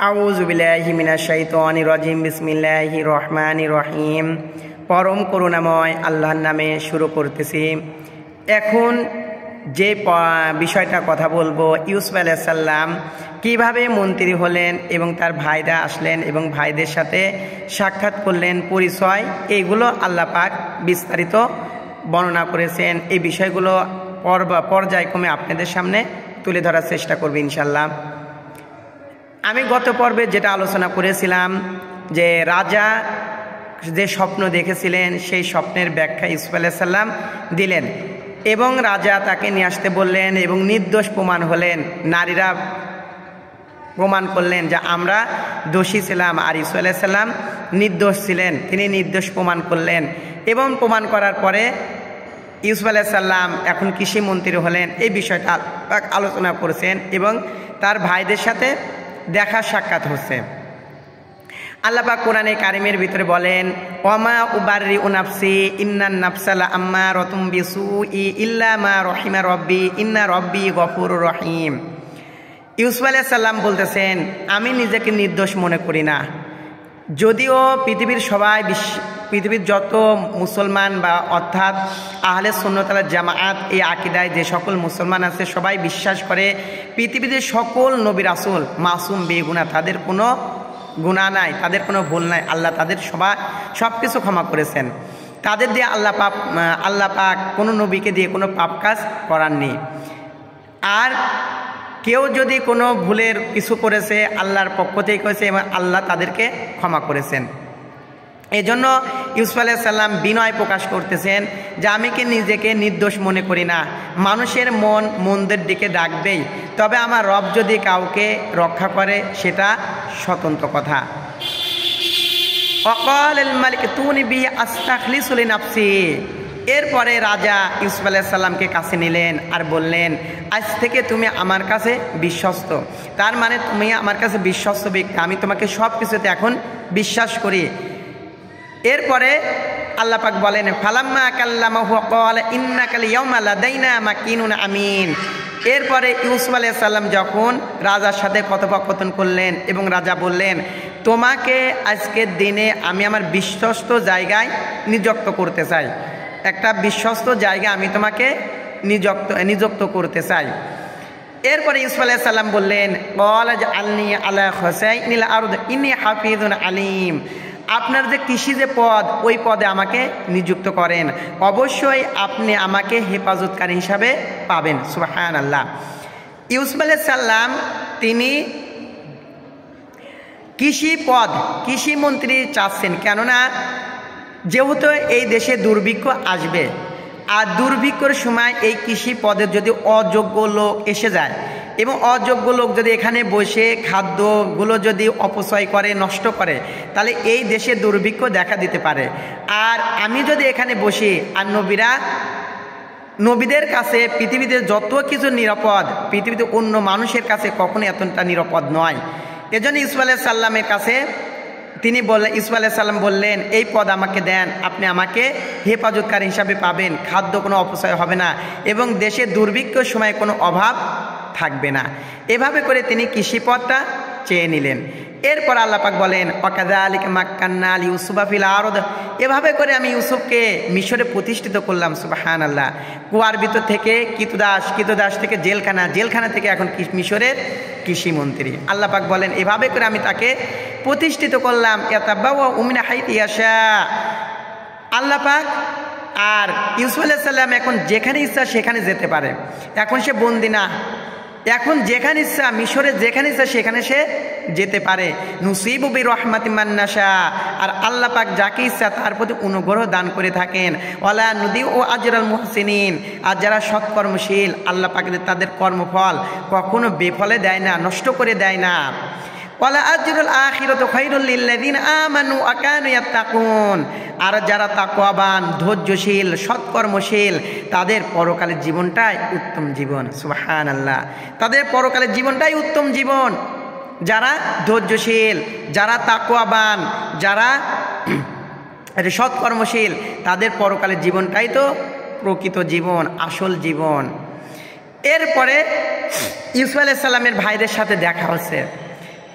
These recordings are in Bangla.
আউযু বিল্লাহি মিনাশ শাইতানির রাজিম। বিসমিল্লাহির রহমানির রহিম। পরম করুণাময় আল্লাহর নামে শুরু করতেছি। এখন যে বিষয়টা কথা বলবো, ইউসুফ আলাইহিস সালাম কীভাবে মন্ত্রী হলেন এবং তার ভাইরা আসলেন এবং ভাইদের সাথে সাক্ষাৎ করলেন, পরিচয়, এইগুলো আল্লাহ পাক বিস্তারিত বর্ণনা করেছেন। এই বিষয়গুলো পর্যায়ক্রমে আপনাদের সামনে তুলে ধরার চেষ্টা করব ইনশাল্লাহ। আমি গত পর্বে যেটা আলোচনা করেছিলাম যে রাজা যে স্বপ্ন দেখেছিলেন সেই স্বপ্নের ব্যাখ্যা ইউসুফ আলাইহিস সালাম দিলেন এবং রাজা তাকে নিয়ে আসতে বললেন এবং নির্দোষ প্রমাণ হলেন। নারীরা প্রমাণ করলেন যে আমরা দোষী ছিলাম আর ইউসুফ আলাইহিস সালাম নির্দোষ ছিলেন। তিনি নির্দোষ প্রমাণ করলেন এবং প্রমাণ করার পরে ইউসুফ আলাইহিস সালাম এখন কৃষি মন্ত্রী হলেন। এই বিষয়টা আলোচনা করেছেন এবং তার ভাইদের সাথে দেখা সাক্ষাৎ হচ্ছে। আল্লাহ পাক কোরআনে কারিমের ভিতরে বলেন, ওমা উবাররিউ নাফসি ইন্নান নাফসা লাআম্মারাতুম বিসুই ইল্লা মা রহিমা রব্বি ইন্না রব্বি গফুরুর রহিম। ইউসুফ আলাইহিস সালাম বলতেছেন, আমি নিজেকে নির্দোষ মনে করি না, যদিও পৃথিবীর সবাই পৃথিবীর যত মুসলমান বা অর্থাৎ আহলে সুন্নাত ওয়াল জামাআত এই আকীদায় যে সকল মুসলমান আছে সবাই বিশ্বাস করে পৃথিবীতে সকল নবী রাসূল মাসুম বেগুনাহ, তাদের কোনো গুনাহ নাই, তাদের কোনো ভুল নাই। আল্লাহ তাদের সব কিছু ক্ষমা করেছেন। তাদের দিয়ে আল্লাহ পাক কোনো নবীকে দিয়ে কোনো পাপ কাজ করাননি। আর কেউ যদি কোনো ভুলের কিছু করেছে আল্লাহর পক্ষ থেকে করেছে এবং আল্লাহ তাদেরকে ক্ষমা করেছেন। এই জন্য ইউসুফ আলাইহিস সালাম বিনয় প্রকাশ করতেছেন যে আমি কি নিজেকে নির্দোষ মনে করি না। মানুষের মন মন্দের দিকে ডাকবেই, তবে আমার রব যদি কাউকে রক্ষা করে সেটা স্বতন্ত্র কথা। ওয়াকালাল মালিক তুনি বিহি আস্তাখলিসু লিনাফসি। এরপরে রাজা ইউসুফ আলাইহিস সালামকে কাছে নিলেন আর বললেন, আজ থেকে তুমি আমার কাছে বিশ্বস্ত। তার মানে তুমি আমার কাছে বিশ্বস্ত ব্যক্তি, আমি তোমাকে সব কিছুতে এখন বিশ্বাস করি। এরপরে আল্লাহ পাক বলেন, ফালাম্মা কাল্লামাহু ক্বালা ইন্নাকাল ইয়াওমা লাদাইনা মাকিনুন আমিন। এরপরে ইউসুফ আলাইহিস সালাম যখন রাজার সাথে কথোপকথন করলেন এবং রাজা বললেন, তোমাকে আজকের দিনে আমি আমার বিশ্বস্ত জায়গায় নিযুক্ত করতে চাই, একটা বিশ্বস্ত জায়গায় আমি তোমাকে নিযুক্ত করতে চাই। এরপরে ইউসুফ আলাইহিস সালাম বললেন, ক্বালা জাআলনি আলা খাসাইনিল আরদ ইন্নী হাফিজুন আলিম। আপনার যে কৃষি যে পদ, ওই পদে আমাকে নিযুক্ত করেন, অবশ্যই আপনি আমাকে হেফাজতকারী হিসাবে পাবেন। সুবহানাল্লাহ। ইউসুফ আলাইহিস সালাম তিনি কৃষি মন্ত্রী চাচ্ছেন, কেননা যেহেতু এই দেশে দুর্ভিক্ষ আসবে আর দুর্ভিক্ষর সময় এই কৃষি পদে যদি অযোগ্য লোক এসে যায় এবং অযোগ্য লোক যদি এখানে বসে খাদ্যগুলো যদি অপচয় করে, নষ্ট করে, তাহলে এই দেশে দুর্ভিক্ষ দেখা দিতে পারে। আর আমি যদি এখানে বসি আর নবীদের কাছে পৃথিবীতে যত কিছু নিরাপদ, পৃথিবীতে অন্য মানুষের কাছে কখনো এতটা নিরাপদ নয়। এজন্য ইউসুফ আলাইহিস সালামের কাছে ইউসুফ আলাইহিস সালাম বললেন, এই পদ আমাকে দেন, আপনি আমাকে হেফাজতকারী হিসাবে পাবেন, খাদ্য কোনো অপচয় হবে না এবং দেশে দুর্ভিক্ষের সময় কোনো অভাব থাকবে না। এভাবে করে তিনি কৃষি পদটা চেয়ে নিলেন। এরপর আল্লাহ পাক বলেন, ওয়াকাযালিকা মাক্কান্না লিইউসুফা ফিল আরদ। এভাবে করে আমি ইউসুফকে মিশরে প্রতিষ্ঠিত করলাম। সুবহানাল্লাহ। কুয়ার ভিতর থেকে কৃতদাস থেকে জেলখানা থেকে এখন মিশরের কৃষি মন্ত্রী। আল্লাহ পাক বলেন, এভাবে করে আমি তাকে প্রতিষ্ঠিত করলাম। ইয়াতাবাওয়া মিন হাইতু ইয়াশা। আল্লাহ পাক আর ইউসুফ আলাইহিস সালাম এখন যেখানে ইচ্ছা সেখানে যেতে পারে। এখন সে বন্দী না, এখন যেখানে ইচ্ছা মিশরে যেখানে ইচ্ছা সেখানে সে যেতে পারে। নুসিবু বিরহমাতি মান নাশা। আর আল্লাহ পাক যাকে ইচ্ছা তার প্রতি অনুগ্রহ দান করে থাকেন। ওয়ালা নুদিউ আজরাল মুহসিনিন। আর যারা সৎকর্মশীল আল্লাহ পাক তাদের কর্মফল কখনো বেফলে দেয় না, নষ্ট করে দেয় না। ওয়ালা আজরুল আখিরাতু খায়রুল লিল্লাযিনা আমানু ওয়া কানু ইয়াত্তাকুন। আর যারা তাকওয়াবান, ধৈর্যশীল, সৎকর্মশীল, তাদের পরকালের জীবনটাই উত্তম জীবন। সুবহানাল্লাহ। তাদের পরকালের জীবনটাই উত্তম জীবন। যারা ধৈর্যশীল, যারা তাকওয়াবান, যারা সৎকর্মশীল, তাদের পরকালের জীবনটাই তো প্রকৃত জীবন, আসল জীবন। এরপরে ইউসুফ আলাইহিস সালামের ভাইদের সাথে দেখা হচ্ছে।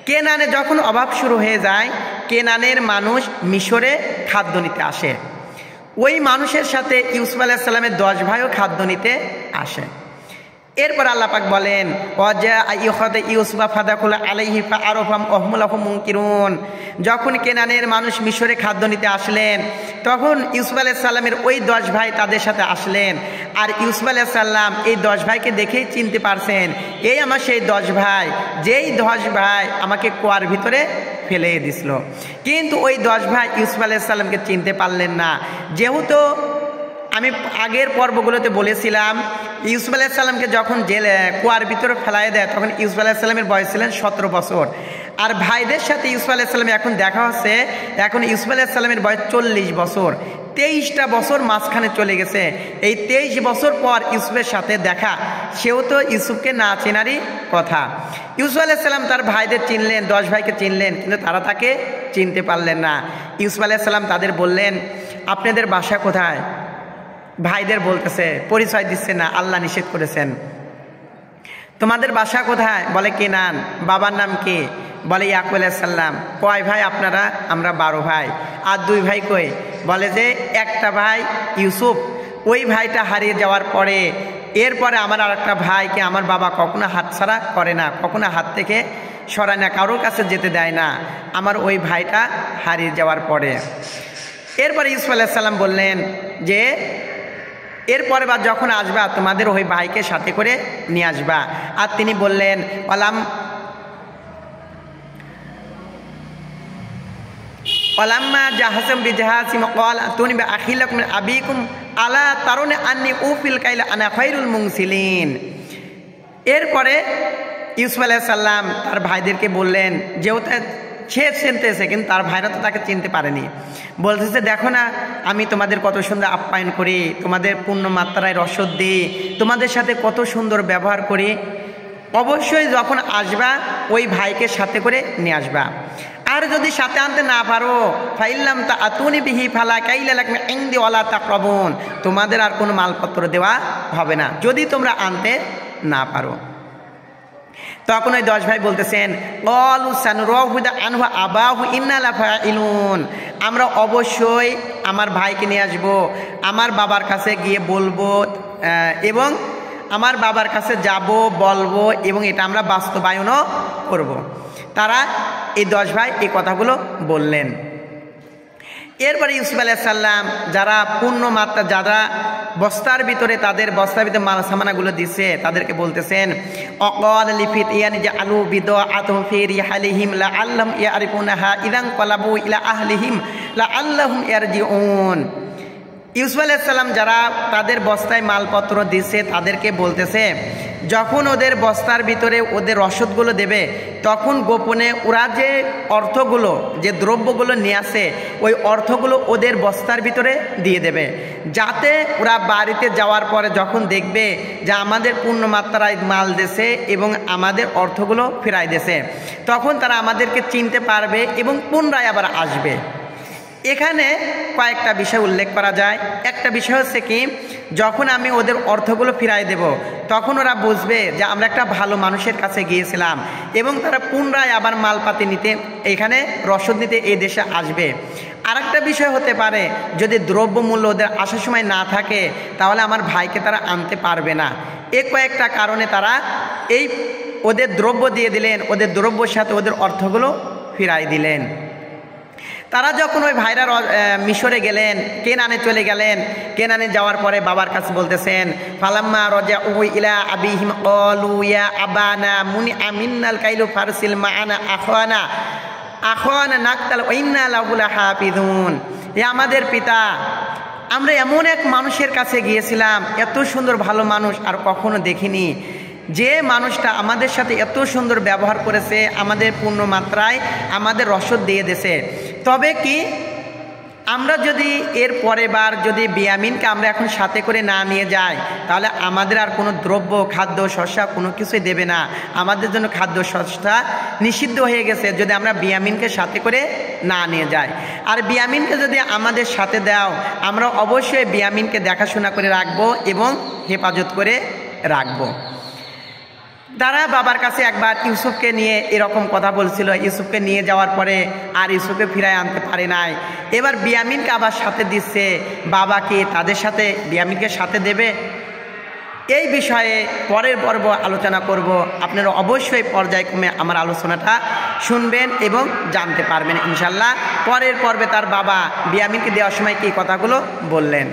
কেনানে যখন অভাব শুরু হয়ে যায়, কেনানের মানুষ মিশরে খাদ্য নিতে আসে। ওই মানুষের সাথে ইউসুফ আলাইহিস সালামের 10 ভাইও খাদ্য নিতে আসে। এরপর আল্লাহ পাক বলেন, যখন কেনানের মানুষ মিশরে খাদ্য নিতে আসলেন, তখন ইউসুফ আলাইহিস সালামের ওই 10 ভাই তাদের সাথে আসলেন। আর ইউসুফ আলাইহিস সালাম এই 10 ভাইকে দেখেই চিনতে পারছেন, এই আমার সেই 10 ভাই, যেই 10 ভাই আমাকে কুয়ার ভিতরে ফেলে দিছিল। কিন্তু ওই 10 ভাই ইউসুফ আলাইহিস সালামকে চিনতে পারলেন না। যেহেতু আমি আগের পর্বগুলোতে বলেছিলাম, ইউসুফ আলাইহিস সালামকে যখন কুয়ার ভিতরে ফেলাই দেয়, তখন ইউসুফ আলাইহিস সালামের বয়স ছিলেন 17 বছর। আর ভাইদের সাথে ইউসুফ আলাইহিস সালামের এখন দেখা হচ্ছে, এখন ইউসুফ আলাইহিস সালামের বয়স 40 বছর। 23টা বছর মাঝখানে চলে গেছে। এই 23 বছর পর ইউসুফের সাথে দেখা, সেও তো ইউসুফকে না চেনারই কথা। ইউসুফ আলাইহিস সালাম তার ভাইদের চিনলেন, 10 ভাইকে চিনলেন, কিন্তু তারা তাকে চিনতে পারলেন না। ইউসুফ আলাইহিস সালাম তাদের বললেন, আপনাদের বাসা কোথায়? ভাইদের বলতেছে, পরিচয় দিচ্ছে না, আল্লাহ নিষেধ করেছেন। তোমাদের বাসা কোথায়? বলে কেনান। বাবার নাম কি? বলে ইয়াকুব আলাইহিস সালাম। কয় ভাই আপনারা? আমরা 12 ভাই। আর 2 ভাই কই? বলে যে একটা ভাই ইউসুফ, ওই ভাইটা হারিয়ে যাওয়ার পরে এরপরে আমার আর একটা ভাইকে আমার বাবা কখনো হাতছাড়া করে না, কখনো হাত থেকে সরায় না, কারোর কাছে যেতে দেয় না, আমার ওই ভাইটা হারিয়ে যাওয়ার পরে। এরপরে ইউসুফ আলাইহিস সালাম বললেন যে এরপরে বার যখন আসবা তোমাদের ওই ভাইকে সাথে করে নিয়ে আসবা। আর তিনি বললেন, ওলাম্মা জাহাসাম বিজাহাসিম ক্বাল আতুনি বিআখিলাকুম মিন আবিকুম আলা তারুনা আন্নী উফিল কাইলা আনা খায়রুল মুনসিলিন। এরপরে ইউসুফ আলাইহিস সালাম তার ভাইদেরকে বললেন, যেহেতু সে চিনতেছে কিন্তু তার ভাইরা তো তাকে চিনতে পারেনি, বলতেছে দেখো না আমি তোমাদের কত সুন্দর আপ্যায়ন করি, তোমাদের পূর্ণ মাত্রায় রসদ দিই, তোমাদের সাথে কত সুন্দর ব্যবহার করি। অবশ্যই যখন আসবা ওই ভাইকে সাথে করে নিয়ে আসবা। আর যদি সাথে আনতে না পারো, ফাইল্লাম তা আতুনি বিহি ফালা কাইলা লাকুম ইনদি ওয়ালা তাকরাবুন, তোমাদের আর কোনো মালপত্র দেওয়া হবে না যদি তোমরা আনতে না পারো। তখন ওই 10 ভাই বলতেছেন, ক্বালু সানুরাহুদা আনহু আবাহু ইন্না লাফাইলুন, আমরা অবশ্যই আমার ভাইকে নিয়ে আসব, আমার বাবার কাছে গিয়ে বলবো এবং আমার বাবার কাছে যাব বলবো এবং এটা আমরা বাস্তবায়নও করব। তারা এই 10 ভাই এই কথাগুলো বললেন। এরপরে ইউসুফ আলাইহিস সালাম যারা পূর্ণ মাত্রা, যারা বস্তার ভিতরে তাদের বস্তার ভিতরে মাল সামানাগুলো দিছে, তাদেরকে বলতেছেন, অকাল লিফিত ইয়ানি যে আলু বিদআতুহুম ফি রিহালিহিম লাআল্লাহুম ইয়ারিফুনাহা ইযান ক্বালাবু ইলা আহলিহিম লাআল্লাহুম ইয়ারজিউন। ইউসুফ আলাইহিস সালাম যারা তাদের বস্তায় মালপত্র দিছে তাদেরকে বলতেছে, যখন ওদের বস্তার ভিতরে ওদের রসদগুলো দেবে তখন গোপনে ওরা যে অর্থগুলো, যে দ্রব্যগুলো নিয়ে আসে ওই অর্থগুলো ওদের বস্তার ভিতরে দিয়ে দেবে, যাতে ওরা বাড়িতে যাওয়ার পরে যখন দেখবে যে আমাদের পূর্ণমাত্রায় মাল দেছে এবং আমাদের অর্থগুলো ফেরাই দেছে, তখন তারা আমাদেরকে চিনতে পারবে এবং পুনরায় আবার আসবে। এখানে কয়েকটা বিষয় উল্লেখ করা যায়। একটা বিষয় হচ্ছে কি, যখন আমি ওদের অর্থগুলো ফিরাই দেব তখন ওরা বুঝবে যে আমরা একটা ভালো মানুষের কাছে গিয়েছিলাম এবং তারা পুনরায় আবার মালপাতি নিতে, এখানে রসদ নিতে এই দেশে আসবে। আরেকটা বিষয় হতে পারে, যদি দ্রব্যমূল্য ওদের আসার সময় না থাকে তাহলে আমার ভাইকে তারা আনতে পারবে না। এই কয়েকটা কারণে তারা এই ওদের দ্রব্য দিয়ে দিলেন, ওদের দ্রব্যের সাথে ওদের অর্থগুলো ফিরাই দিলেন। তারা যখন ওই ভাইরা মিশরে গেলেন, কেনানে চলে গেলেন, কেনানে যাওয়ার পরে বাবার কাছে বলতেছেন, ফালাম্মা রাজাউ ইলা আবিহিম ক্বালু ইয়া আবানা মুনি আমিন্নাল কাইলু ফারসিল মাআনা আখানা নাকতাল ওয়া ইন্না লাহু লাহাফিজুন। এ আমাদের পিতা, আমরা এমন এক মানুষের কাছে গিয়েছিলাম, এত সুন্দর ভালো মানুষ আর কখনো দেখিনি, যে মানুষটা আমাদের সাথে এত সুন্দর ব্যবহার করেছে, আমাদের পূর্ণ মাত্রায় আমাদের রসদ দিয়ে দিয়েছে। তবে কি আমরা যদি এর পরের বার যদি বিয়ামিনকে আমরা এখন সাথে করে না নিয়ে যাই তাহলে আমাদের আর কোনো দ্রব্য, খাদ্য, শস্য কোনো কিছুই দেবে না, আমাদের জন্য খাদ্য শস্য নিষিদ্ধ হয়ে গেছে যদি আমরা বিয়ামিনকে সাথে করে না নিয়ে যাই। আর বিয়ামিনকে যদি আমাদের সাথে দাও, আমরা অবশ্যই বিয়ামিনকে দেখাশোনা করে রাখবো এবং হেফাজত করে রাখবো। তারা বাবার কাছে একবার ইউসুফকে নিয়ে এরকম কথা বলছিল, ইউসুফকে নিয়ে যাওয়ার পরে আর ইউসুফকে ফিরায় আনতে পারে নাই। এবার বিয়ামিনকে আবার সাথে দিচ্ছে, বাবা কি তাদের সাথে বিয়ামিনকে সাথে দেবে? এই বিষয়ে পরের পর্ব আলোচনা করব। আপনারা অবশ্যই পর্যায়ক্রমে আমার আলোচনাটা শুনবেন এবং জানতে পারবেন ইনশাল্লাহ। পরের পর্বে তার বাবা বিয়ামিনকে দেওয়ার সময় কী কথাগুলো বললেন।